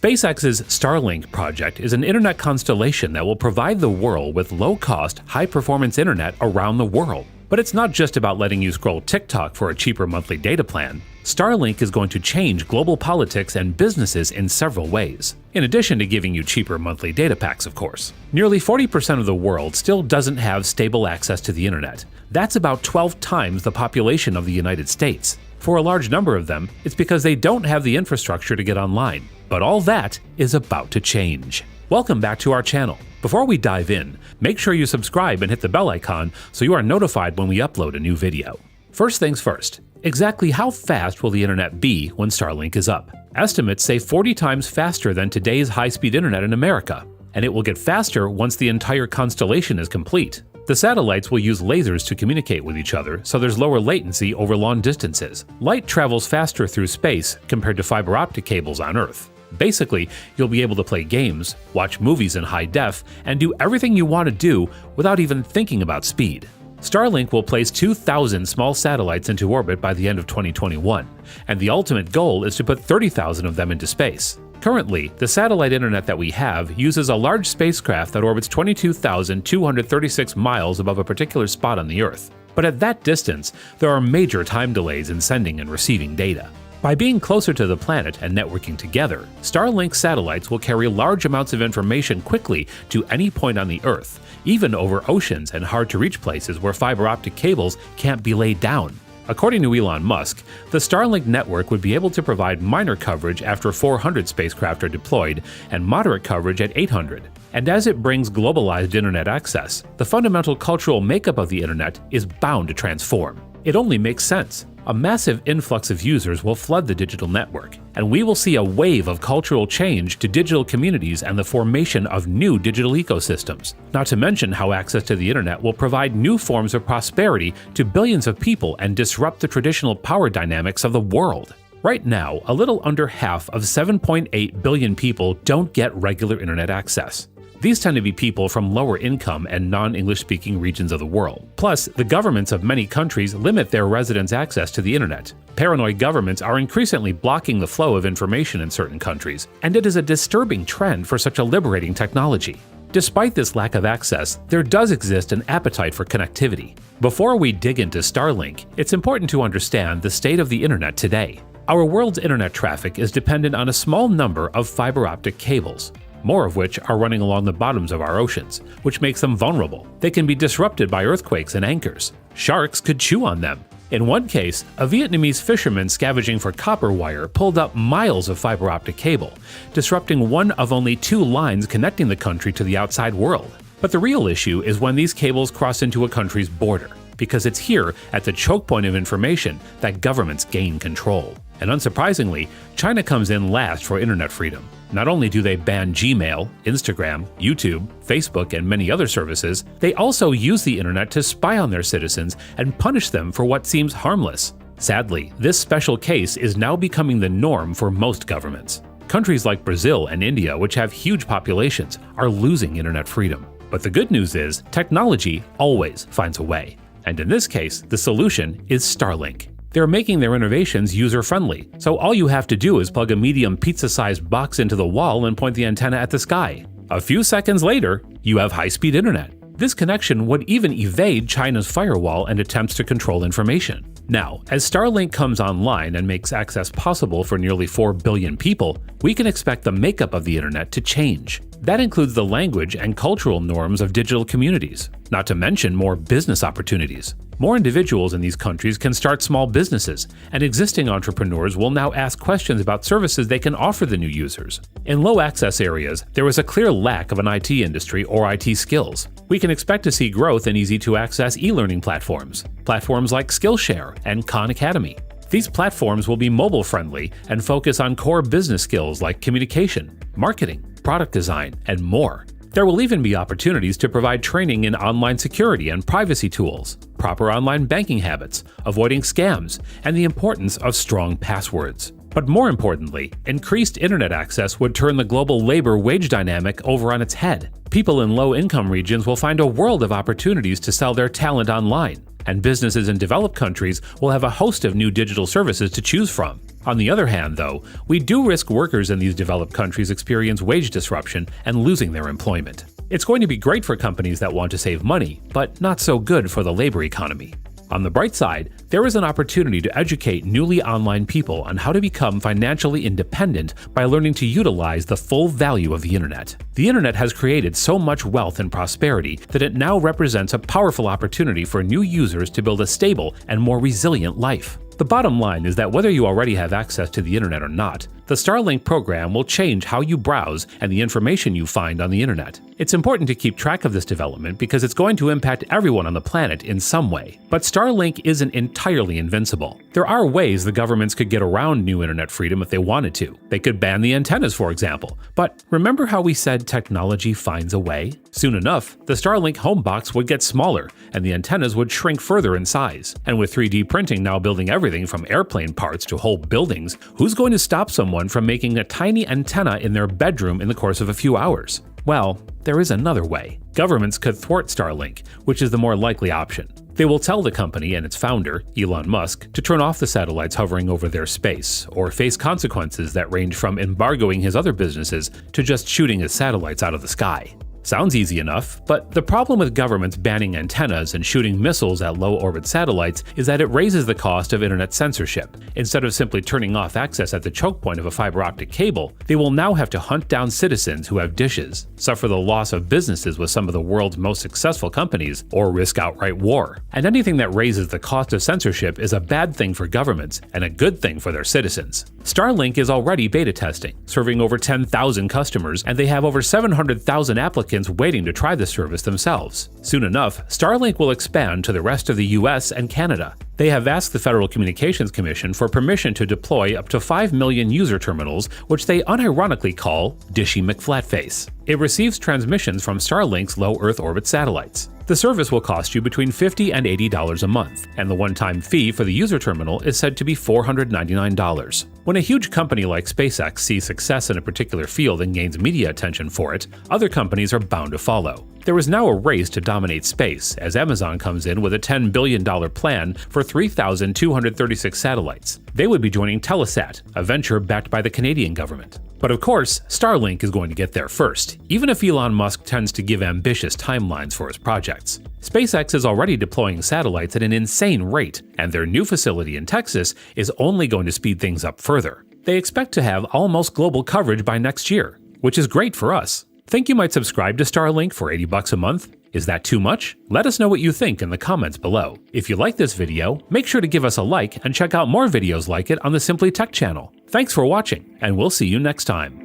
SpaceX's Starlink project is an internet constellation that will provide the world with low-cost, high-performance internet around the world. But it's not just about letting you scroll TikTok for a cheaper monthly data plan. Starlink is going to change global politics and businesses in several ways, in addition to giving you cheaper monthly data packs, of course. Nearly 40% of the world still doesn't have stable access to the internet. That's about 12 times the population of the United States. For a large number of them, it's because they don't have the infrastructure to get online. But all that is about to change. Welcome back to our channel. Before we dive in, make sure you subscribe and hit the bell icon so you are notified when we upload a new video. First things first, exactly how fast will the internet be when Starlink is up? Estimates say 40 times faster than today's high-speed internet in America, and it will get faster once the entire constellation is complete. The satellites will use lasers to communicate with each other, so there's lower latency over long distances. Light travels faster through space compared to fiber optic cables on Earth. Basically, you'll be able to play games, watch movies in high def, and do everything you want to do without even thinking about speed. Starlink will place 2,000 small satellites into orbit by the end of 2021, and the ultimate goal is to put 30,000 of them into space. Currently, the satellite internet that we have uses a large spacecraft that orbits 22,236 miles above a particular spot on the Earth. But at that distance, there are major time delays in sending and receiving data. By being closer to the planet and networking together, Starlink satellites will carry large amounts of information quickly to any point on the Earth, even over oceans and hard-to-reach places where fiber optic cables can't be laid down. According to Elon Musk, the Starlink network would be able to provide minor coverage after 400 spacecraft are deployed and moderate coverage at 800. And as it brings globalized internet access, the fundamental cultural makeup of the internet is bound to transform. It only makes sense. A massive influx of users will flood the digital network, and we will see a wave of cultural change to digital communities and the formation of new digital ecosystems. Not to mention how access to the internet will provide new forms of prosperity to billions of people and disrupt the traditional power dynamics of the world. Right now, a little under half of 7.8 billion people don't get regular internet access. These tend to be people from lower income and non-English speaking regions of the world. Plus, the governments of many countries limit their residents' access to the internet. Paranoid governments are increasingly blocking the flow of information in certain countries, and it is a disturbing trend for such a liberating technology. Despite this lack of access, there does exist an appetite for connectivity. Before we dig into Starlink, it's important to understand the state of the internet today. Our world's internet traffic is dependent on a small number of fiber optic cables, more of which are running along the bottoms of our oceans, which makes them vulnerable. They can be disrupted by earthquakes and anchors. Sharks could chew on them. In one case, a Vietnamese fisherman scavenging for copper wire pulled up miles of fiber optic cable, disrupting one of only 2 lines connecting the country to the outside world. But the real issue is when these cables cross into a country's border, because it's here, at the choke point of information, that governments gain control. And unsurprisingly, China comes in last for internet freedom. Not only do they ban Gmail, Instagram, YouTube, Facebook, and many other services, they also use the internet to spy on their citizens and punish them for what seems harmless. Sadly, this special case is now becoming the norm for most governments. Countries like Brazil and India, which have huge populations, are losing internet freedom. But the good news is, technology always finds a way. And in this case, the solution is Starlink. They're making their innovations user-friendly, so all you have to do is plug a medium pizza-sized box into the wall and point the antenna at the sky. A few seconds later, you have high-speed internet. This connection would even evade China's firewall and attempts to control information. Now, as Starlink comes online and makes access possible for nearly 4 billion people, we can expect the makeup of the internet to change. That includes the language and cultural norms of digital communities, not to mention more business opportunities. More individuals in these countries can start small businesses, and existing entrepreneurs will now ask questions about services they can offer the new users. In low-access areas, there is a clear lack of an IT industry or IT skills. We can expect to see growth in easy-to-access e-learning platforms like Skillshare and Khan Academy. These platforms will be mobile-friendly and focus on core business skills like communication, marketing, product design, and more. There will even be opportunities to provide training in online security and privacy tools, proper online banking habits, avoiding scams, and the importance of strong passwords. But more importantly, increased internet access would turn the global labor wage dynamic over on its head. People in low-income regions will find a world of opportunities to sell their talent online, and businesses in developed countries will have a host of new digital services to choose from. On the other hand, though, we do risk workers in these developed countries experience wage disruption and losing their employment. It's going to be great for companies that want to save money, but not so good for the labor economy. On the bright side, there is an opportunity to educate newly online people on how to become financially independent by learning to utilize the full value of the internet. The internet has created so much wealth and prosperity that it now represents a powerful opportunity for new users to build a stable and more resilient life. The bottom line is that whether you already have access to the internet or not, the Starlink program will change how you browse and the information you find on the internet. It's important to keep track of this development because it's going to impact everyone on the planet in some way. But Starlink isn't entirely invincible. There are ways the governments could get around new internet freedom if they wanted to. They could ban the antennas, for example. But remember how we said technology finds a way? Soon enough, the Starlink home box would get smaller and the antennas would shrink further in size. And with 3D printing now building everything from airplane parts to whole buildings, who's going to stop someone from making a tiny antenna in their bedroom in the course of a few hours? Well, there is another way. Governments could thwart Starlink, which is the more likely option. They will tell the company and its founder, Elon Musk, to turn off the satellites hovering over their space, or face consequences that range from embargoing his other businesses to just shooting his satellites out of the sky. Sounds easy enough, but the problem with governments banning antennas and shooting missiles at low-orbit satellites is that it raises the cost of internet censorship. Instead of simply turning off access at the choke point of a fiber optic cable, they will now have to hunt down citizens who have dishes, suffer the loss of businesses with some of the world's most successful companies, or risk outright war. And anything that raises the cost of censorship is a bad thing for governments and a good thing for their citizens. Starlink is already beta testing, serving over 10,000 customers, and they have over 700,000 applicants waiting to try the service themselves. Soon enough, Starlink will expand to the rest of the US and Canada. They have asked the Federal Communications Commission for permission to deploy up to 5 million user terminals, which they unironically call Dishy McFlatface. It receives transmissions from Starlink's low Earth orbit satellites. The service will cost you between $50 and $80 a month, and the one-time fee for the user terminal is said to be $499. When a huge company like SpaceX sees success in a particular field and gains media attention for it, other companies are bound to follow. There is now a race to dominate space as Amazon comes in with a $10 billion plan for 3,236 satellites. They would be joining Telesat, a venture backed by the Canadian government. But of course, Starlink is going to get there first, even if Elon Musk tends to give ambitious timelines for his projects. SpaceX is already deploying satellites at an insane rate, and their new facility in Texas is only going to speed things up further. They expect to have almost global coverage by next year, which is great for us. Think you might subscribe to Starlink for $80 a month? Is that too much? Let us know what you think in the comments below. If you like this video, make sure to give us a like and check out more videos like it on the Simply Tech channel. Thanks for watching, and we'll see you next time.